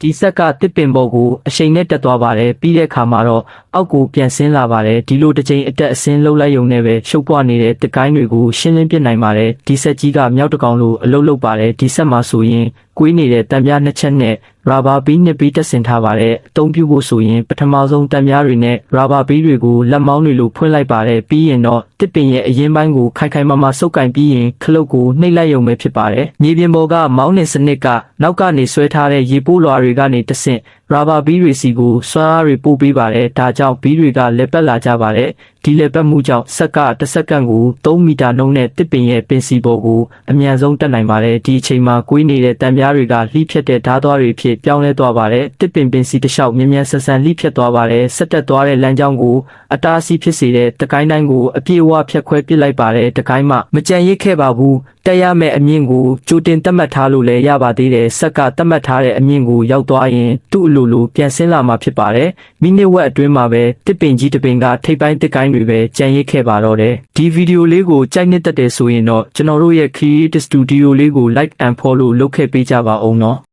ဒီဆက်ကတစ်ပင်ပေါ်ကိုအရှိန်နဲ့တက်သွားပါတယ်ပြီးတဲ့အခါမှာတော့အောက်ကိုပြန်ဆင်းလာပါတယ်ဒီလိုတစ်ချိန်အတက်အဆင်းလှုပ်လိုက်ရုံနဲ့ပဲရှုပ်ပွားနေတဲ့တစ်ကိုင်းတွေကိုရှင်းလင်းပြနိုင်ပါတယ်ဒီဆက်ကြီးကမြောက်တကောင်လိုအလုတ်လုတ်ပါတယ်ဒီဆက်မှာဆိုရင်ကွေးနေတဲ့တံပြားနှစ်ချက်နဲ့ရာဘာဘီးနှစ်ဘီးတက်ဆင်ထားပါတယ်အသုံးပြုဖို့ဆိုရင်ပထမဆုံးတံပြားတွေနဲ့ရာဘာဘီးတွေကိုလက်မောင်းတွေလိုဖွင့်လိုက်ပါတယ်ပြီးရင်တော့တစ်ပင်ရဲ့အရင်ပိုင်းကိုခိုင်ခိုင်မာမာဆုပ်ကင်ပြီးရင်ခလုတ်ကိုနှိပ်လိုက်ရုံပဲဖြစ်ပါတယ်မြေပြင်ပေါ်ကမောင်းနှင်စနစ်ကနောက်ကနေဆွဲထားတဲ့ရေပိုးလွှာတွေကနေတဆင့်ရာဘာဘီးတွေစီကိုဆွမ်းအားတွေပို့ပေးပါတယ်ဒါကြောင့်ဘီးတွေကလက်ပတ်လာကြပါတယ်ဒီလက်ပတ်မှုကြောင့်ဆက်ကတစ်စက္ကန့်ကို3မီတာနှုန်းနဲ့တစ်ပင်ရဲ့ပင်စီပေါ်ကိုအမြန်ဆုံးတက်နိုင်ပါတယ်ဒီအချိန်မှာကွေးနေတဲ့တံပြားတွေကလှိဖြတ်တဲ့ဓာတ်သွားတွေဖြစ်ပြောင်းလဲသွားပါတယ်တစ်ပင်ပင်စီတစ်လျှောက်မြ мян ဆန်ဆန်လှိဖြတ်သွားပါတယ်ဆက်တက်သွားတဲ့လမ်းကြောင်းကိုအတားအဆီးဖြစ်စေတဲ့တကိုင်းတိုင်းကိုအပြည့်အဝဖြတ်ခွဲပစ်လိုက်ပါတယ်တကိုင်းမှမကြံရစ်ခဲ့ပါဘူးတက်ရမယ့်အမြင့်ကိုကြိုတင်သတ်မှတ်ထားလို့လည်းရပါသေးတယ်ဆက်ကသတ်မှတ်ထားတဲ့အမြင့်ကိုရောက်သွားရင်သူ့အလိုလိုပြန်ဆင်းလာမှာဖြစ်ပါတယ်မိနစ်ဝက်အတွင်းမှာပဲတစ်ပင်ကြီးတစ်ပင်ကထိပ်ပိုင်းတစ်ကိုင်းတွေပဲကြံရစ်ခဲ့ပါတော့တယ်ဒီဗီဒီယိုလေးကိုကြိုက်နှစ်သက်တယ်ဆိုရင်တော့ကျွန်တော်တို့ရဲ့ Creative Studio လေးကို Like and Follow လုပ်ခဲ့ပေးကြပါဦးနော်